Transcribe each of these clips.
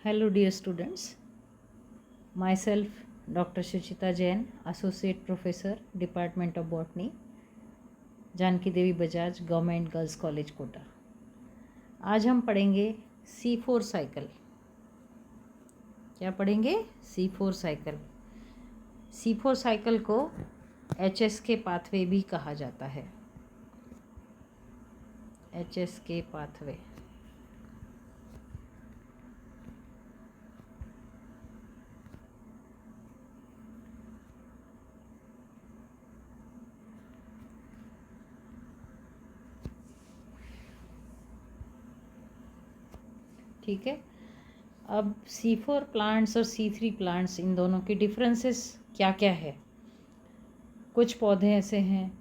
Hello dear students, myself Dr. Suchita Jain, Associate Professor, Department of Botany, Janki Devi Bajaj government girls college Kota. आज हम पढ़ेंगे C4 cycle. क्या पढ़ेंगे? C4 cycle. C4 cycle को HSK pathway भी कहा जाता है। HSK pathway. ठीक है, अब C4 प्लांट्स और C3 प्लांट्स, इन दोनों की डिफरेंसेस क्या क्या है। कुछ पौधे ऐसे हैं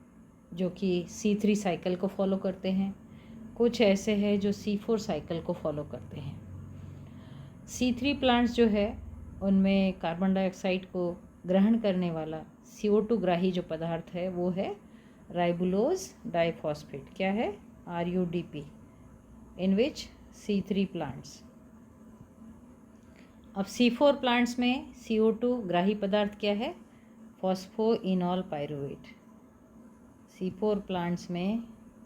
जो कि C3 साइकिल को फॉलो करते हैं, कुछ ऐसे हैं जो C4 साइकिल को फॉलो करते हैं। C3 प्लांट्स जो है उनमें कार्बन डाइऑक्साइड को ग्रहण करने वाला CO2 ग्राही जो पदार्थ है वो है राइबुलोज डाइफॉस्फेट। क्या है? RUDP इन विच C3 प्लांट्स। अब C4 प्लांट्स में CO2 ग्राही पदार्थ क्या है? Phosphoenol pyruvate. C4 प्लांट्स में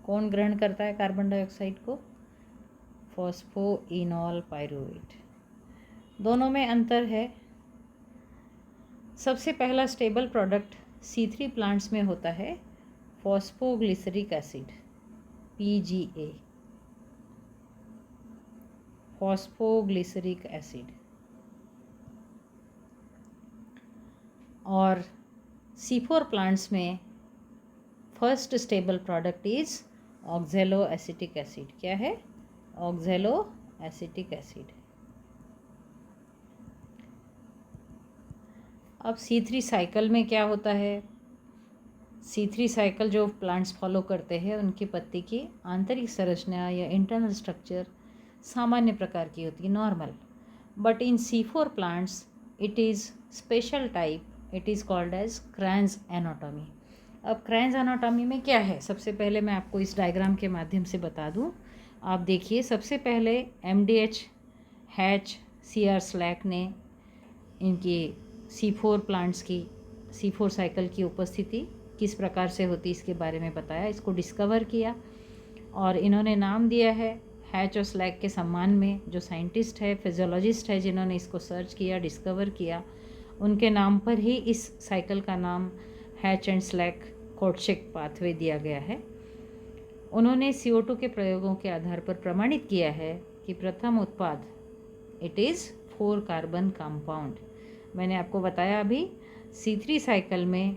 कौन ग्रहण करता है कार्बन डाइऑक्साइड को? Phosphoenol pyruvate. दोनों में अंतर है। सबसे पहला स्टेबल प्रोडक्ट C3 प्लांट्स में होता है phosphoglyceric acid, PGA, phosphoglyceric acid. और C4 प्लांट्स में first stable product is ऑक्जेलो acetic acid. क्या है? ऑक्जेलो एसिटिक एसिड। अब C3 साइकिल में क्या होता है? C3 साइकिल जो प्लांट्स फॉलो करते हैं उनकी पत्ती की आंतरिक संरचना या इंटरनल स्ट्रक्चर सामान्य प्रकार की होती है, normal. But in C4 plants it is special type, it is called as Kranz anatomy. अब क्रैन्स एनाटॉमी में क्या है? सबसे पहले मैं आपको इस डायग्राम के माध्यम से बता दूं। आप देखिए, सबसे पहले MDH हैच CR स्लैक ने इनकी C4 प्लांट्स की C4 साइकिल की उपस्थिति किस प्रकार से होती इसके बारे में बताया, इसको डिस्कवर किया और इन्होंने नाम दिया है हैच और स्लैक के सम्मान में। जो साइंटिस्ट है, फिजियोलॉजिस्ट है, जिन्होंने इसको सर्च किया, डिस्कवर किया, उनके नाम पर ही इस साइकिल का नाम हैच एंड स्लैक कोटशेक पाथवे दिया गया है। उन्होंने CO2 के प्रयोगों के आधार पर प्रमाणित किया है कि प्रथम उत्पाद इट इज़ 4 कार्बन कंपाउंड। मैंने आपको बताया अभी C3 साइकिल में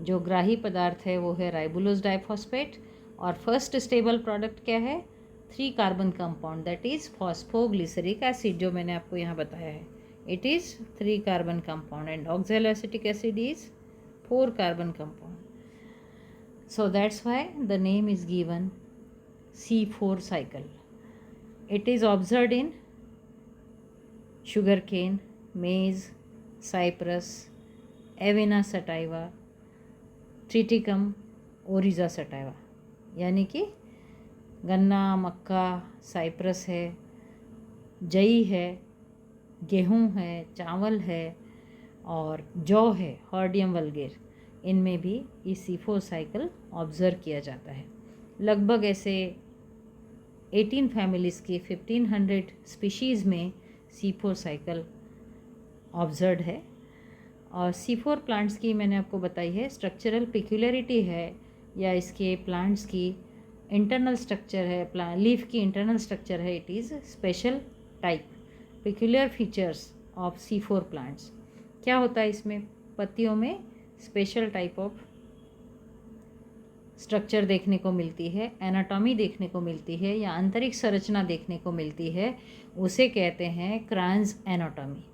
जो ग्राही पदार्थ है वो है राइबुलोज डाइफॉस्फेट और फर्स्ट स्टेबल प्रोडक्ट क्या है? 3 carbon compound, that is phosphoglyceric acid, जो मैंने आपको यहाँ बताया है। It is 3 carbon compound and ऑक्जेलो acetic acid is 4 carbon compound. So that's why the name is given C4 cycle. It is observed in sugarcane, maize, cypress, Avena sativa, Triticum, Oryza sativa। यानी कि गन्ना, मक्का, Cyprus है, जई है, गेहूँ है, चावल है और जौ है, हॉर्डियम वल्गेर, इनमें भी ये C4 साइकिल ऑब्ज़र्व किया जाता है। लगभग ऐसे 18 फैमिलीज़ की 1500 स्पीशीज़ में C4 साइकिल ऑब्ज़र्व है। और C4 प्लांट्स की मैंने आपको बताई है स्ट्रक्चरल पिक्यूलरिटी है या इसके प्लांट्स की इंटरनल स्ट्रक्चर है, लीफ की इंटरनल स्ट्रक्चर है, it is special type, peculiar features of C4 plants. क्या होता है इसमें? पत्तियों में स्पेशल टाइप ऑफ स्ट्रक्चर देखने को मिलती है, एनाटॉमी देखने को मिलती है या आंतरिक संरचना देखने को मिलती है, उसे कहते हैं क्रैन्स एनाटॉमी।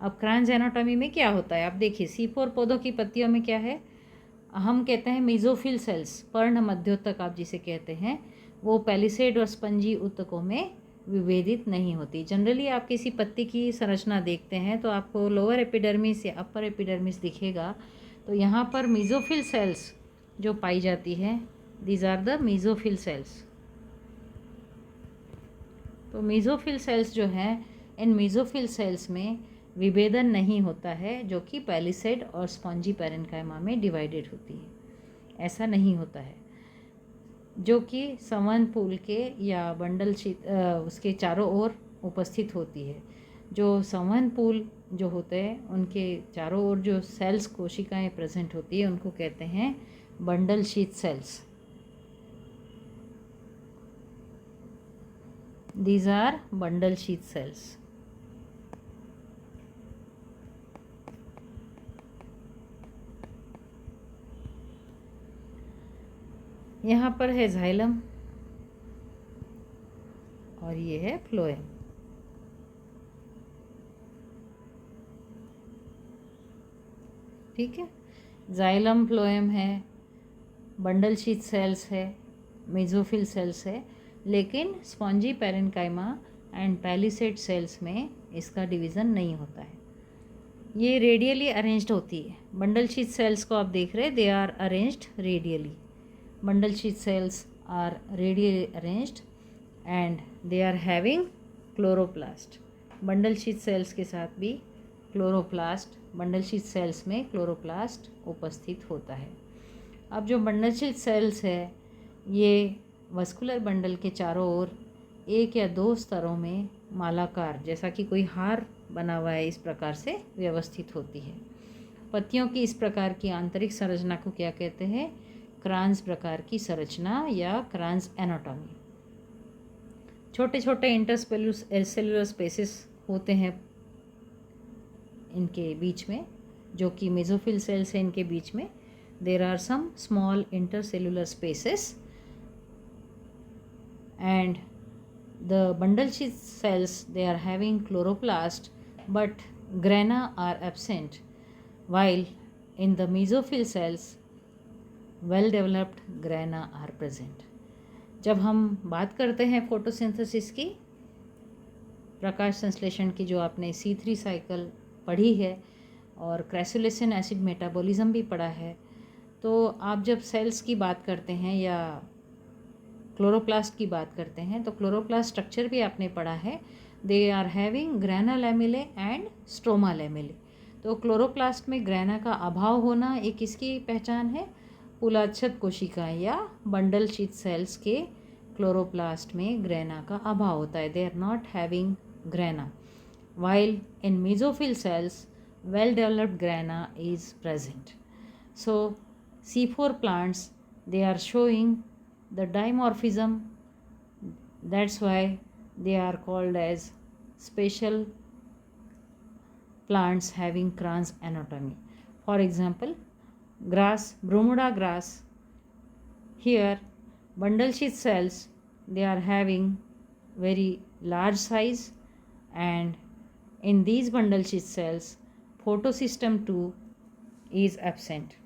अब क्रैन्स एनाटॉमी में क्या होता है? आप देखिए, C4 पौधों की पत्तियों में क्या है? हम कहते हैं मेसोफिल सेल्स, पर्ण मध्योतक आप जिसे कहते हैं, वो पैलिसेड और स्पंजी ऊतकों में विभेदित नहीं होती। जनरली आप किसी पत्ती की संरचना देखते हैं तो आपको लोअर एपिडर्मिस या अपर एपिडर्मिस दिखेगा, तो यहाँ पर मेसोफिल सेल्स जो पाई जाती है, these are the mesophyll cells. तो मेसोफिल सेल्स जो हैं इन मेसोफिल सेल्स में विभेदन नहीं होता है, जो कि पैलिसेड और स्पॉन्जी पैरेन्काइमा में डिवाइडेड होती है। ऐसा नहीं होता है, जो कि संवहन पूल के या बंडल शीट उसके चारों ओर उपस्थित होती है। जो संवहन पूल जो होते हैं उनके चारों ओर जो सेल्स कोशिकाएं प्रेजेंट होती है उनको कहते हैं bundle sheath cells. These are bundle sheath cells. यहाँ पर है जाइलम और ये है फ्लोएम। ठीक है, जाइलम फ्लोएम है, बंडल शीथ सेल्स है, मेसोफिल सेल्स है, लेकिन spongy parenchyma and palisade cells में इसका डिवीज़न नहीं होता है। ये रेडियली अरेंज्ड होती है। बंडल शीथ सेल्स को आप देख रहे हैं, they are arranged radially. Bundle sheath cells are radially arranged and they are having chloroplast. Bundle sheath cells के साथ भी क्लोरोप्लास्ट, बंडल शीथ सेल्स में क्लोरोप्लास्ट उपस्थित होता है। अब जो बंडल शीथ सेल्स है ये वस्कुलर बंडल के चारों ओर एक या दो स्तरों में मालाकार, जैसा कि कोई हार बना हुआ है, इस प्रकार से व्यवस्थित होती है। पत्तियों की इस प्रकार की आंतरिक संरचना को क्या कहते हैं? क्रांस प्रकार की संरचना या क्रांस एनाटॉमी। छोटे छोटे इंटरसेल्युलर स्पेसेस होते हैं इनके बीच में, जो कि मेसोफिल सेल्स हैं। इनके बीच में there are some small intercellular spaces and the bundle sheath cells, they are having chloroplast but grana are absent, while in the mesophyll cells well developed grana are present. जब हम बात करते हैं photosynthesis की, प्रकाश संश्लेषण की, जो आपने C3 साइकिल पढ़ी है और क्रैसुलेसिन एसिड मेटाबॉलिज्म भी पढ़ा है, तो आप जब सेल्स की बात करते हैं या क्लोरोप्लास्ट की बात करते हैं तो क्लोरोप्लास्ट स्ट्रक्चर भी आपने पढ़ा है। They are having grana lamellae and stroma lamellae. तो क्लोरोप्लास्ट में ग्रेना का अभाव होना एक किसकी पहचान है? पुलाच्छद कोशिकाएं या बंडल शीथ सेल्स के क्लोरोप्लास्ट में ग्रेना का अभाव होता है। They are not having grana, while in mesophyll cells well developed grana is present. So C4 plants, they are showing the dimorphism, that's why they are called as special plants having crans anatomy. For example, grass, Bromoda grass, here bundle sheath cells, they are having very large size, and in these bundle sheath cells photosystem 2 is absent.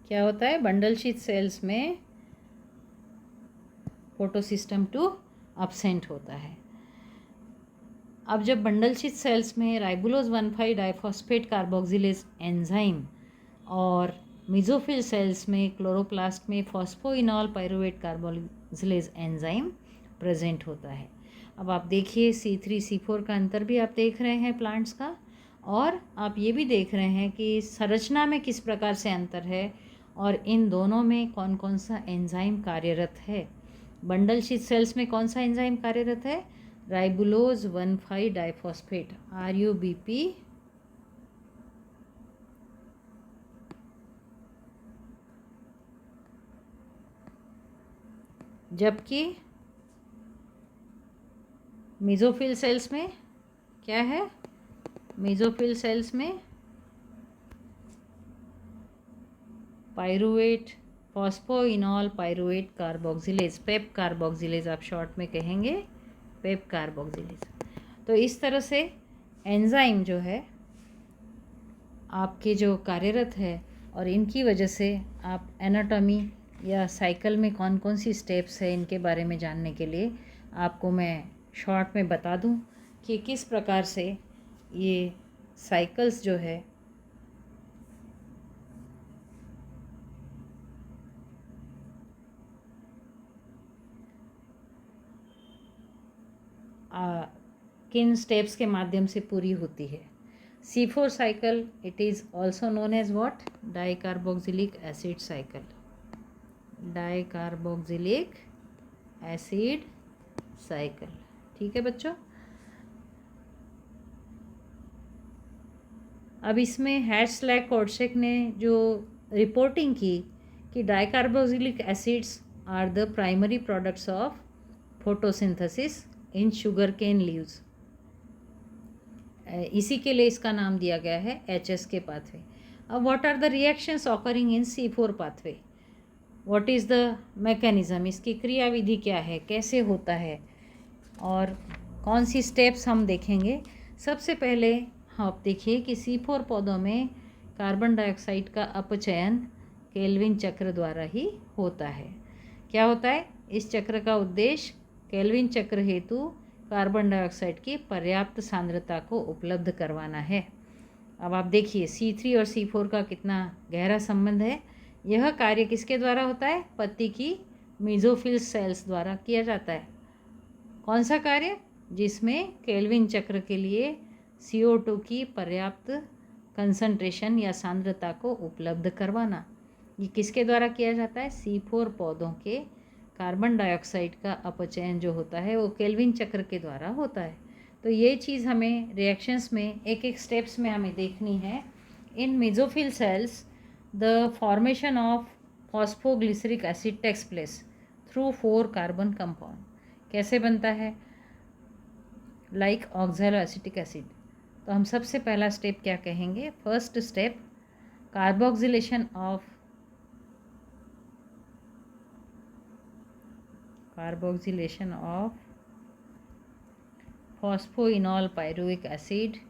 क्या होता है? Bundle sheath cells में photosystem 2 absent होता है। अब जब bundle sheath cells में राइबोलोज 1,5 diphosphate carboxylase enzyme और मेसोफिल सेल्स में क्लोरोप्लास्ट में phosphoenol pyruvate carboxylase enzyme present होता है। अब आप देखिए C3 C4 का अंतर भी आप देख रहे हैं प्लांट्स का, और आप ये भी देख रहे हैं कि संरचना में किस प्रकार से अंतर है और इन दोनों में कौन कौन सा एंजाइम कार्यरत है। बंडल शीथ सेल्स में कौन सा एंजाइम कार्यरत है? राइबोलोज 1,5 डाइफॉस्फेट RUBP, जबकि मेसोफिल सेल्स में क्या है? मेसोफिल सेल्स में pyruvate, phosphoenol pyruvate carboxylase, PEP carboxylase आप शॉर्ट में कहेंगे, पेप कार्बोक्सिलेज। तो इस तरह से एंजाइम जो है आपके जो कार्यरत है, और इनकी वजह से आप एनाटॉमी या साइकिल में कौन कौन सी स्टेप्स है इनके बारे में जानने के लिए आपको मैं शॉर्ट में बता दूं कि किस प्रकार से ये साइकिल्स जो है किन स्टेप्स के माध्यम से पूरी होती है। C4 cycle, it is also known as what, dicarboxylic acid cycle, dicarboxylic acid cycle. ठीक है बच्चों। अब इसमें हैड्सलैक कोर्टशेक ने जो रिपोर्टिंग की कि dicarboxylic acids are the primary products of photosynthesis in sugar cane leaves, इसी के लिए इसका नाम दिया गया है HSK पाथवे। अब what are the reactions occurring in C4 pathway, what is the mechanism, इसकी क्रियाविधि क्या है, कैसे होता है और कौन सी स्टेप्स हम देखेंगे। सबसे पहले आप देखिए कि C4 पौधों में कार्बन डाइऑक्साइड का अपचयन केल्विन चक्र द्वारा ही होता है। क्या होता है, इस चक्र का उद्देश्य केल्विन चक्र हेतु कार्बन डाइऑक्साइड की पर्याप्त सांद्रता को उपलब्ध करवाना है। अब आप देखिए C3 और C4 का कितना गहरा संबंध है। यह कार्य किसके द्वारा होता है, पत्ती की मेसोफिल सेल्स द्वारा किया जाता है। कौन सा कार्य, जिसमें केल्विन चक्र के लिए CO2 की पर्याप्त कंसंट्रेशन या सांद्रता को उपलब्ध करवाना। ये किसके द्वारा किया जाता है, C4 पौधों के कार्बन डाइऑक्साइड का अपचयन जो होता है वो केल्विन चक्र के द्वारा होता है। तो ये चीज़ हमें रिएक्शंस में एक एक स्टेप्स में हमें देखनी है। In mesophyll cells the formation of phosphoglyceric acid takes place through 4 carbon compound. कैसे बनता है, लाइक ऑक्सैलो एसिटिक एसिड। तो हम सबसे पहला स्टेप क्या कहेंगे, first step carboxylation of phosphoenol pyruvic acid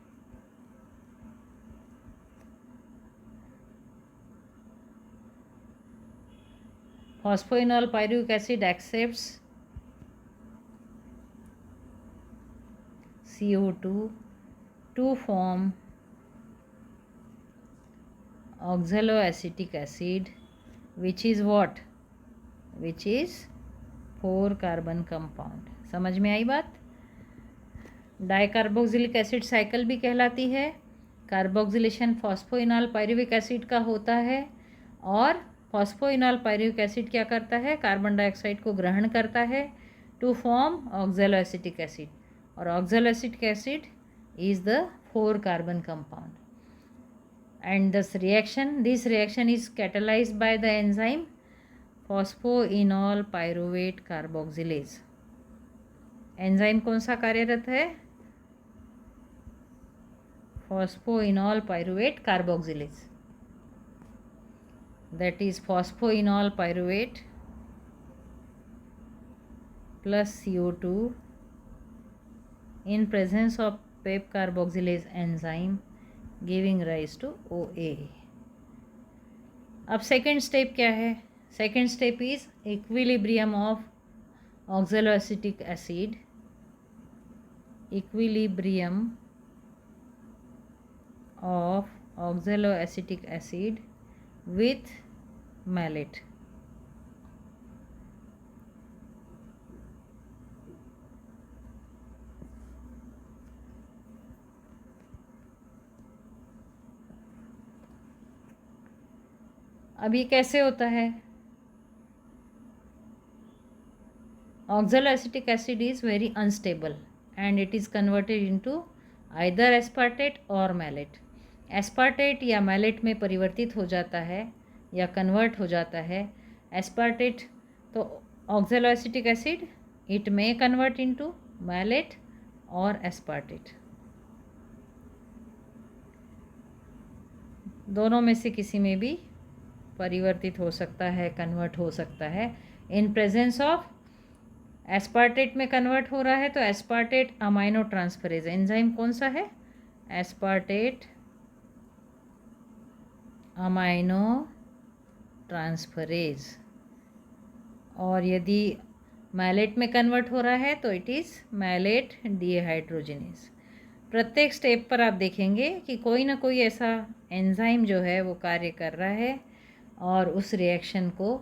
accepts CO2 to form oxaloacetic acid, which is what, which is 4 carbon compound. समझ में आई बात। डाइकार्बोक्सिलिक एसिड साइकिल भी कहलाती है। कार्बोक्सिलेशन फॉस्फोइनॉल पायरुविक एसिड का होता है और फॉस्फोइनॉल पायरुविक एसिड क्या करता है, कार्बन डाइऑक्साइड को ग्रहण करता है टू फॉर्म ऑक्सैलोएसिटिक एसिड, और oxaloacetic acid is the 4 carbon compound. And this reaction is catalysed by the enzyme phosphoenol pyruvate carboxylase. Enzyme कौन सा कार्यरत है, phosphoenol pyruvate carboxylase, that is phosphoenol pyruvate plus CO2 in presence of PEP carboxylase enzyme giving rise to OA। अब second step क्या है, second step is equilibrium of oxaloacetic acid, equilibrium of oxaloacetic acid with malate। अब ये कैसे होता है, oxaloacetic acid is very unstable and it is converted into either aspartate और mallet. Aspartate या मैलेट में परिवर्तित हो जाता है या कन्वर्ट हो जाता है। एस्पार्टेट तो oxaloacetic acid, it may convert into malate और एस्पार्टेट, दोनों में से किसी में भी परिवर्तित हो सकता है, कन्वर्ट हो सकता है। इन प्रेजेंस ऑफ एस्पार्टेट में कन्वर्ट हो रहा है तो एस्पार्टेट अमाइनो ट्रांसफरेज एंजाइम कौन सा है, एस्पार्टेट अमाइनो ट्रांसफरेज। और यदि मैलेट में कन्वर्ट हो रहा है तो इट इज़ मैलेट डिहाइड्रोजिनेज। प्रत्येक स्टेप पर आप देखेंगे कि कोई ना कोई ऐसा एंजाइम जो है वो कार्य कर रहा है और उस रिएक्शन को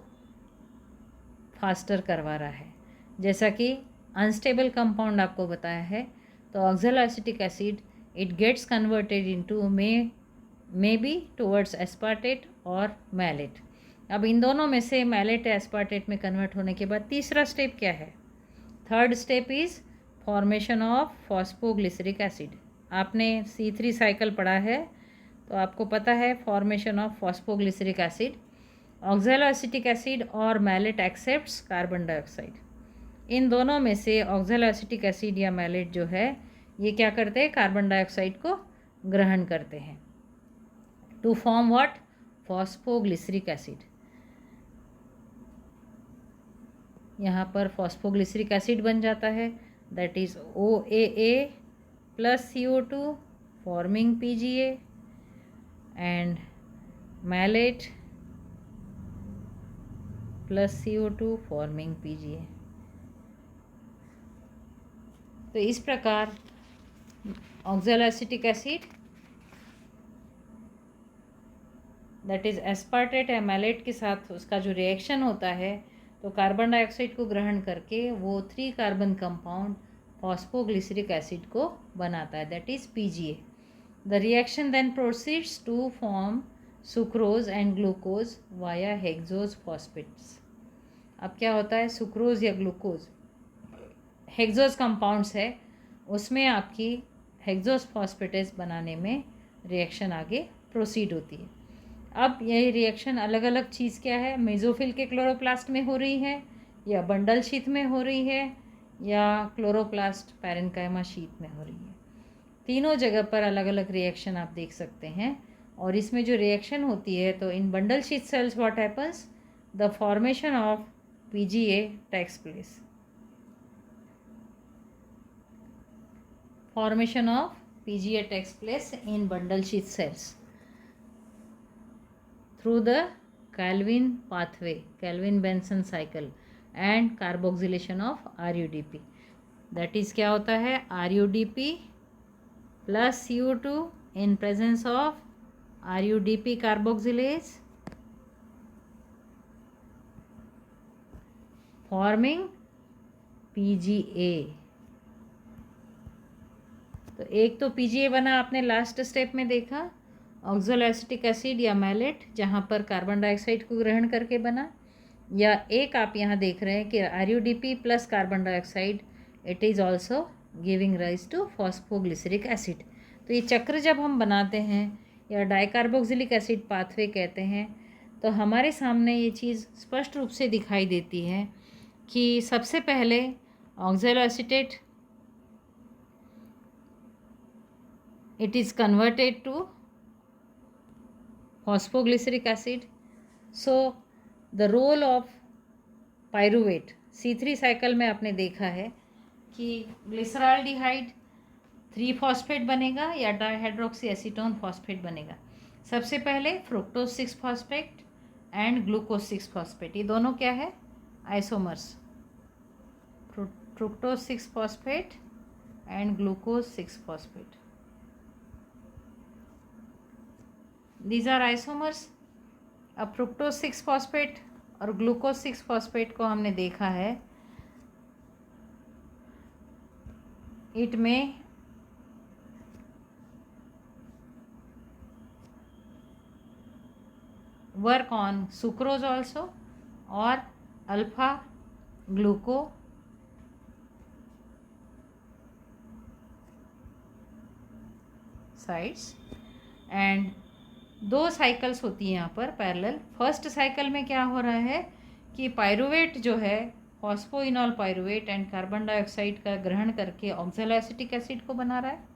फास्टर करवा रहा है। जैसा कि अनस्टेबल कंपाउंड आपको बताया है, तो oxaloacetic acid it gets converted into may be towards aspartate और मैलेट। अब इन दोनों में से मैलेट या एस्पार्टेट में कन्वर्ट होने के बाद तीसरा स्टेप क्या है? Third step is formation of phosphoglyceric acid. आपने C3 साइकिल पढ़ा है तो आपको पता है formation of phosphoglyceric acid. Oxaloacetic acid और मैलेट एक्सेप्ट्स कार्बन डाइऑक्साइड। इन दोनों में से ऑक्सैलोएसिटिक एसिड या मैलेट जो है ये क्या करते हैं? कार्बन डाइऑक्साइड को ग्रहण करते हैं to form what? Phosphoglyceric acid. यहाँ पर फॉस्फोग्लिसरिक एसिड बन जाता है, that is OAA plus CO2 forming PGA and malate plus CO2 forming PGA। तो इस प्रकार oxaloacetic acid that is aspartate या मैलेट के साथ उसका जो रिएक्शन होता है तो कार्बन डाइऑक्साइड को ग्रहण करके वो 3 कार्बन कंपाउंड फॉस्फोग्लिसरिक एसिड को बनाता है, that is PGA। The reaction then proceeds to form sucrose and glucose via hexose phosphates. अब क्या होता है? सुक्रोज या ग्लूकोज हेक्सोज कंपाउंड्स है, उसमें आपकी हेक्सोज फॉस्फेटेस बनाने में रिएक्शन आगे प्रोसीड होती है। अब यही रिएक्शन अलग अलग चीज़ क्या है? मेसोफिल के क्लोरोप्लास्ट में हो रही है या बंडल शीथ में हो रही है या क्लोरोप्लास्ट पैरेन्काइमा शीथ में हो रही है। तीनों जगह पर अलग अलग रिएक्शन आप देख सकते हैं। और इसमें जो रिएक्शन होती है तो in bundle sheath cells what happens? The formation of PGA takes place. Formation of PGA takes place in bundle sheath cells through the Calvin pathway, Calvin-Benson cycle and carboxylation of RUDP. That is क्या होता है? RUDP plus CO2 in presence of RUDP carboxylase forming PGA। तो एक तो PGA बना, आपने last step में देखा, ऑक्सैलोएसिटिक एसिड या मैलेट जहाँ पर कार्बन डाइऑक्साइड को ग्रहण करके बना, या एक आप यहाँ देख रहे हैं कि RUDP plus carbon dioxide it is also giving rise to phosphoglyceric acid. तो ये चक्र जब हम बनाते हैं या डाइकार्बोक्सिलिक एसिड पाथवे कहते हैं, तो हमारे सामने ये चीज़ स्पष्ट रूप से दिखाई देती है कि सबसे पहले ऑक्सैलोएसिटेट it is converted to phosphoglyceric acid. So the role of pyruvate C3 cycle में आपने देखा है कि ग्लिसरॉल्डिहाइड 3 फॉस्फेट बनेगा या डाइहाइड्रोक्सी एसीटोन फॉस्फेट बनेगा। सबसे पहले fructose 6 phosphate and glucose 6 phosphate, ये दोनों क्या है? Isomers. Fructose 6 phosphate and glucose 6 phosphate, these are isomers। अब फ्रुक्टोज 6 फॉस्फेट और ग्लूकोज 6 फॉस्फेट को हमने देखा है, इट में वर्क ऑन सुक्रोज ऑल्सो और अल्फा ग्लूको साइड्स एंड 2 साइकिल्स होती हैं यहाँ पर पैरेलल। फर्स्ट साइकिल में क्या हो रहा है कि पायरुवेट जो है phosphoenol pyruvate and carbon dioxide का ग्रहण करके ऑक्सैलोएसिटिक एसिड को बना रहा है।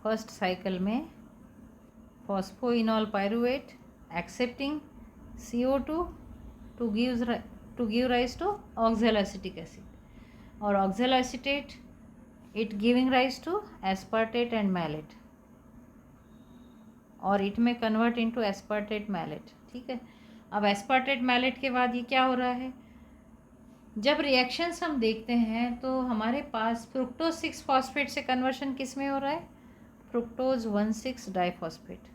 फर्स्ट साइकिल में phosphoenol pyruvate accepting CO2 to give rise to oxaloacetic acid, और oxaloacetate it giving rise to aspartate and malate, और इट में कन्वर्ट इनटू एस्पार्टेट मैलेट। ठीक है, अब एस्पार्टेट मैलेट के बाद ये क्या हो रहा है? जब रिएक्शंस हम देखते हैं तो हमारे पास फ्रुक्टोज 6 फॉस्फेट से कन्वर्शन किस में हो रहा है? Fructose 1,6 diphosphate.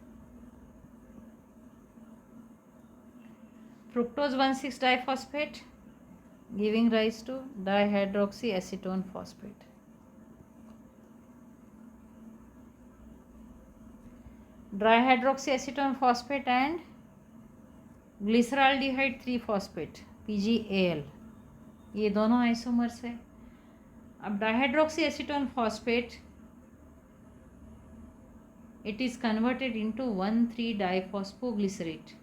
Fructose 1,6 diphosphate giving rise to dihydroxyacetone phosphate. Dihydroxyacetone phosphate and glyceraldehyde 3-phosphate PGAL, ये दोनों आइसोमर्स है. अब डाइहाइड्रोक्सीएसीटोन phosphate it is converted into 1,3-diphosphoglycerate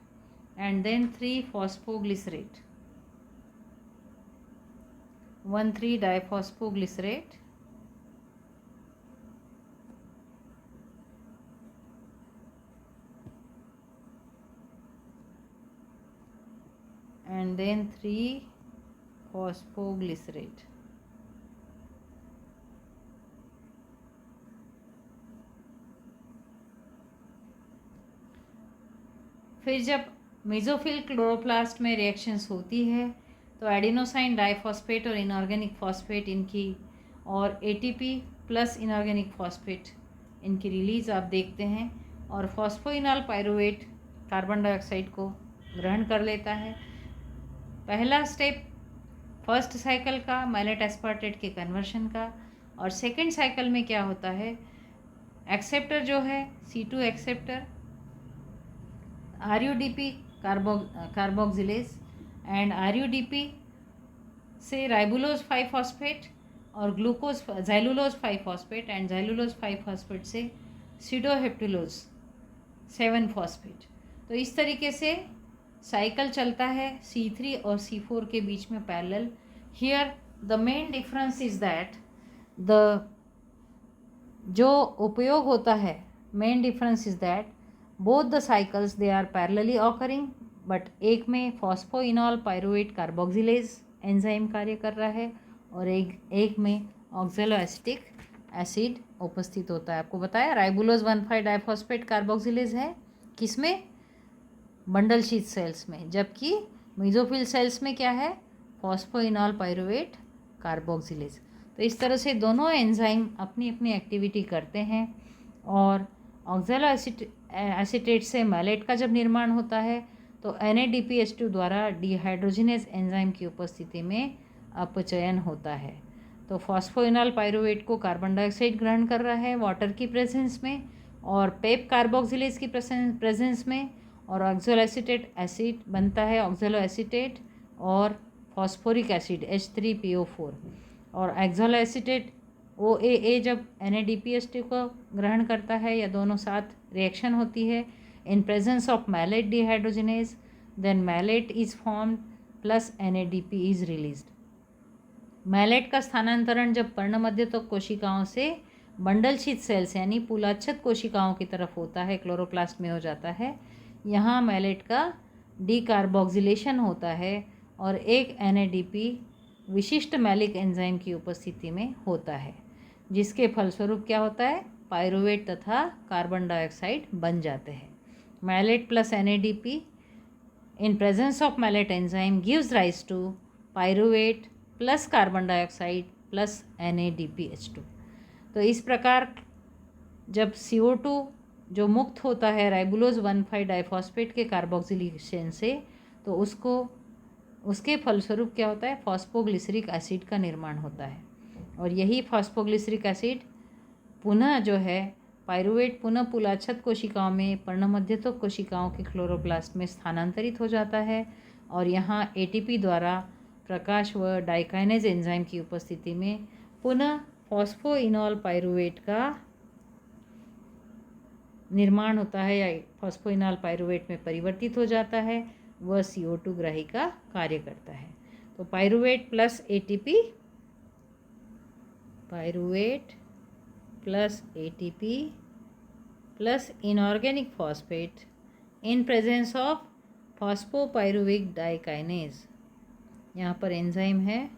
and then 3-phosphoglycerate. 1,3-diphosphoglycerate and then 3-phosphoglycerate. फिर जब मेसोफिल क्लोरोप्लास्ट में reactions होती है तो एडिनोसाइन डाइफॉस्फेट और इनऑर्गेनिक फॉस्फेट इनकी और एटीपी प्लस इनऑर्गेनिक फॉस्फेट इनकी रिलीज़ आप देखते हैं और फॉस्फोइनॉल पायरुवेट कार्बन डाइऑक्साइड को ग्रहण कर लेता है. पहला स्टेप फर्स्ट साइकिल का मैलेट एस्पार्टेट के कन्वर्शन का, और सेकंड साइकिल में क्या होता है, एक्सेप्टर जो है C2 acceptor RUDP carboxylase and RUDP से राइबुलोज 5-फॉस्फेट और ग्लूकोज ज़ैलुलोज 5-फॉस्फेट एंड ज़ैलुलोज 5-फॉस्फेट से सीडोहेप्टिलोज 7-फॉस्फेट. तो इस तरीके से साइकिल चलता है C3 और C4 के बीच में parallel. Here the main difference is that the जो उपयोग होता है, main difference is that both the cycles they are parallelly occurring, but एक में फॉस्फोइनॉल पायरुवेट कार्बोक्सिलेज एंजाइम कार्य कर रहा है और एक में ऑक्सैलोएसिटिक एसिड उपस्थित होता है. आपको बताया राइबुलोज 1,5-डाइफॉस्फेट कार्बोक्सिलेज है किसमें, बंडल शीथ सेल्स में, जबकि मेसोफिल सेल्स में क्या है, फॉस्फोइनॉल पायरुवेट कार्बोक्सिलेज. तो इस तरह से दोनों एंजाइम अपनी अपनी एक्टिविटी करते हैं और ऑक्सैलोएसिटेट से मैलेट का जब निर्माण होता है तो NADPH2 द्वारा डिहाइड्रोजिनेज एंजाइम की उपस्थिति में अपचयन होता है. तो फॉस्फोइनॉल पायरुवेट को कार्बन डाइऑक्साइड ग्रहण कर रहा है वाटर की प्रेजेंस में और पेप कार्बोक्सिलेज की प्रेजेंस में, और ऑक्सैलोएसिटेट एसिड बनता है, ऑक्सैलोएसिटेट और फॉस्फोरिक एसिड H3PO4, और ऑक्सैलोएसिटेट OAA जब NADPH2 को ग्रहण करता है या दोनों साथ रिएक्शन होती है in presence of malate dehydrogenase, then malate is formed plus NADP is released. Malate का स्थानांतरण जब पर्णमध्यतक कोशिकाओं से बंडल शीथ सेल्स यानी पुलाच्छद कोशिकाओं की तरफ होता है, क्लोरोप्लास्ट में हो जाता है, यहाँ मैलेट का डीकार्बोक्सिलेशन होता है और एक NADP विशिष्ट मैलिक एंजाइम की उपस्थिति में होता है, जिसके फलस्वरूप क्या होता है, पायरुवेट तथा कार्बन डाइऑक्साइड बन जाते हैं. Malate plus NADP in presence of malate enzyme gives rise to pyruvate plus carbon dioxide plus NADPH2. तो इस प्रकार जब CO2 जो मुक्त होता है राइबुलोज 1,5-डाइफॉस्फेट के कार्बोक्सिलेशन से, तो उसके फलस्वरूप क्या होता है, फॉस्फोग्लिसरिक एसिड का निर्माण होता है. और यही फॉस्फोग्लिसरिक एसिड पुनः जो है पायरुवेट पुनः पुलाच्छद कोशिकाओं में पर्णमध्यतक कोशिकाओं के क्लोरोप्लास्ट में स्थानांतरित हो जाता है और यहाँ ATP द्वारा प्रकाश व डाइकाइनेज एंजाइम की उपस्थिति में पुनः फॉस्फोइनॉल पायरुवेट का निर्माण होता है या फॉस्फोइनॉल पायरुवेट में परिवर्तित हो जाता है, वह CO2 ग्राही का कार्य करता है. तो pyruvate plus ATP, pyruvate plus ATP plus inorganic phosphate in presence of phosphopyruvic dikinase. यहाँ पर एंजाइम है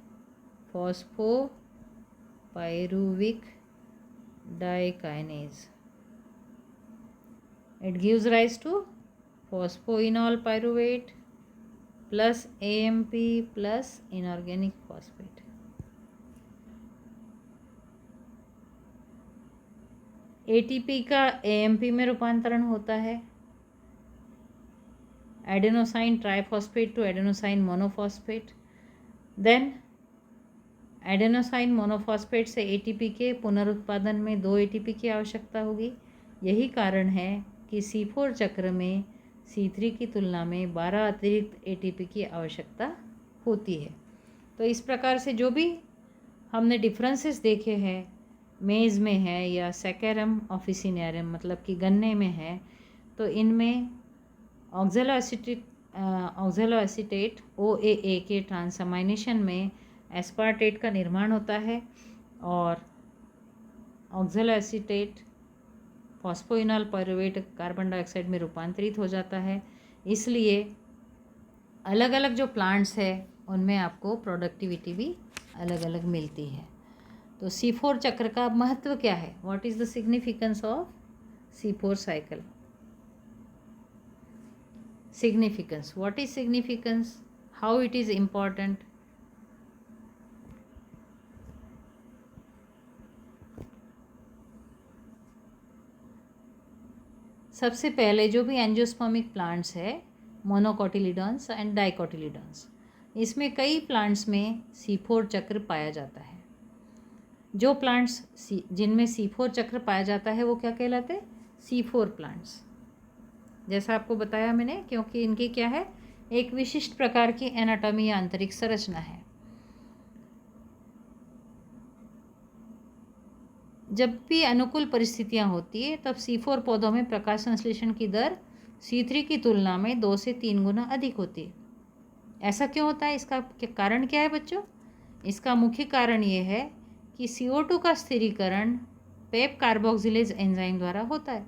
फॉस्फोपायरुविक डाइकाइनेज. It gives rise to phosphoenol pyruvate plus AMP plus inorganic phosphate. ATP का AMP में रूपांतरण होता है, adenosine triphosphate to adenosine monophosphate. Then adenosine monophosphate से ATP के पुनरुत्पादन में 2 एटीपी की आवश्यकता होगी। यही कारण है कि C4 चक्र में C3 की तुलना में 12 अतिरिक्त एटीपी की आवश्यकता होती है। तो इस प्रकार से जो भी हमने डिफरेंसेस देखे हैं, मेज़ में है या सैकेरम ऑफिसिनेरम मतलब कि गन्ने में है, तो इनमें ऑक्जेलो एसीटेट OAA के ट्रांसअमाइनेशन में एस्पार्टेट का निर्माण होता है और ऑक्जेलो acetate phosphoenol pyruvate carbon dioxide में रूपांतरित हो जाता है। इसलिए अलग अलग जो प्लांट्स है उनमें आपको प्रोडक्टिविटी भी अलग अलग मिलती है। तो C4 चक्र का महत्व क्या है? What is the significance of C4 cycle? Significance. What is significance? How it is important? सबसे पहले जो भी एंजियोस्पर्मिक प्लांट्स है, मोनोकोटिलिडॉन्स एंड डाइकोटिलिडॉन्स, इसमें कई प्लांट्स में C4 चक्र पाया जाता है। जो प्लांट्स जिनमें C4 चक्र पाया जाता है वो क्या कहलाते हैं? C4 plants. जैसा आपको बताया मैंने, क्योंकि इनकी क्या है, एक विशिष्ट प्रकार की एनाटॉमी या आंतरिक संरचना है। जब भी अनुकूल परिस्थितियां होती है तब C4 पौधों में प्रकाश संश्लेषण की दर C3 की तुलना में 2 से 3 गुना अधिक होती है। ऐसा क्यों होता है? इसका कारण क्या है बच्चों? इसका मुख्य कारण ये है कि CO2 का स्थिरीकरण पेप कार्बोक्सिलेज एंजाइम द्वारा होता है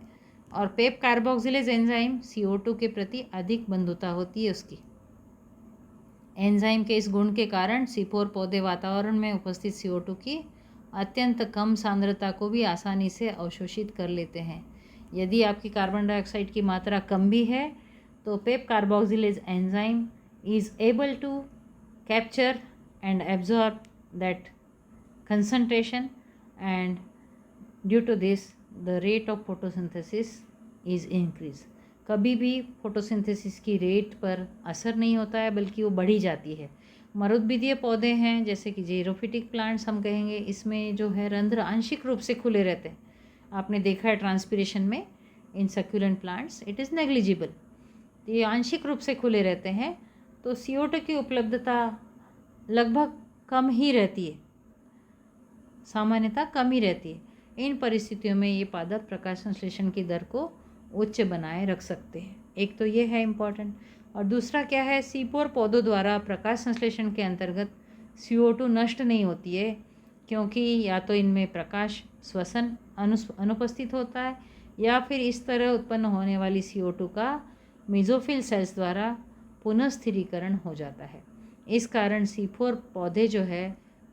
और पेप कार्बोक्सिलेज एंजाइम CO2 के प्रति अधिक बंधुता होती है उसकी। एंजाइम के इस गुण के कारण C4 पौधे वातावरण में उपस्थित CO2 की अत्यंत कम सांद्रता को भी आसानी से अवशोषित कर लेते हैं। यदि आपकी कार्बन डाइऑक्साइड की मात्रा कम भी है तो PEP carboxylase enzyme is able to capture and absorb that concentration, and due to this the rate of photosynthesis is increase. कभी भी फोटोसिंथेसिस की रेट पर असर नहीं होता है बल्कि वो बढ़ी जाती है। मरुद्भिदीय पौधे हैं जैसे कि जेरोफिटिक प्लांट्स हम कहेंगे, इसमें जो है रंध्र आंशिक रूप से खुले रहते हैं। आपने देखा है ट्रांसपिरेशन में in succulent plants it is negligible. ये आंशिक रूप से खुले रहते हैं तो CO2 की उपलब्धता लगभग कम ही रहती है, सामान्यतः कम ही रहती है। इन परिस्थितियों में ये पादप प्रकाश संश्लेषण की दर को उच्च बनाए रख सकते हैं। एक तो ये है इम्पॉर्टेंट, और दूसरा क्या है, C4 पौधों द्वारा प्रकाश संश्लेषण के अंतर्गत CO2 नष्ट नहीं होती है, क्योंकि या तो इनमें प्रकाश श्वसन अनुपस्थित होता है या फिर इस तरह उत्पन्न होने वाली CO2 का मेसोफिल सेल्स द्वारा पुनः स्थिरीकरण हो जाता है। इस कारण C4 पौधे जो है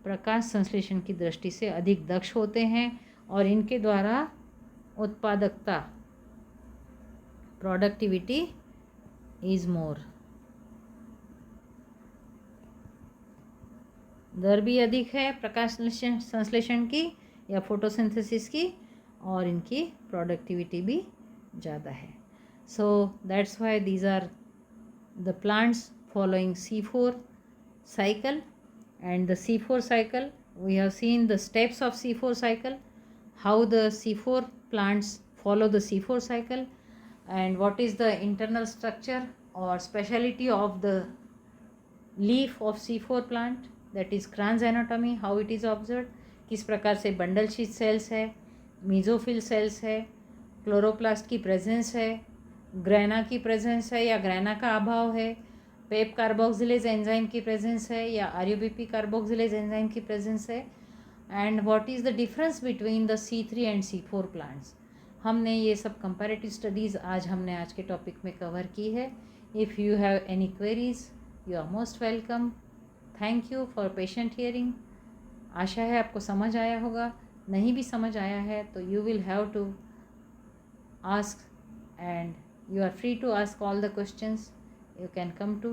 प्रकाश संश्लेषण की दृष्टि से अधिक दक्ष होते हैं और इनके द्वारा उत्पादकता प्रोडक्टिविटी इज मोर, दर भी अधिक है प्रकाश संश्लेषण की या फोटोसिंथेसिस की, और इनकी प्रोडक्टिविटी भी ज़्यादा है। So that's why these are the plants following C4 cycle. And the C4 cycle, we have seen the steps of C4 cycle, how the C4 plants follow the C4 cycle, and what is the internal structure or speciality of the leaf of C4 plant, that is Kranz anatomy, how it is observed, किस प्रकार से bundle sheath cells है, mesophyll cells है, chloroplast की presence है, grana की presence है या ग्रेना का अभाव है, पेप कार्बोक्सिलेज एंजाइम की प्रेजेंस है या RUBP कार्बोक्सिलेज एंजाइम की प्रेजेंस है, and what is the difference between the C3 and C4 plants. हमने ये सब कंपैरेटिव स्टडीज़ हमने आज के टॉपिक में कवर की है। If you have any queries you are most welcome. Thank you for patient hearing. आशा है आपको समझ आया होगा, नहीं भी समझ आया है तो you will have to ask and you are free to ask all the questions. You can come to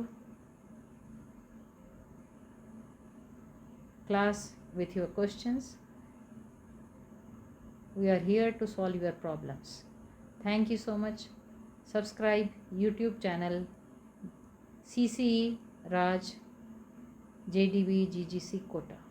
class with your questions. We are here to solve your problems. Thank you so much. Subscribe YouTube channel CCE Raj JDB GGC Kota.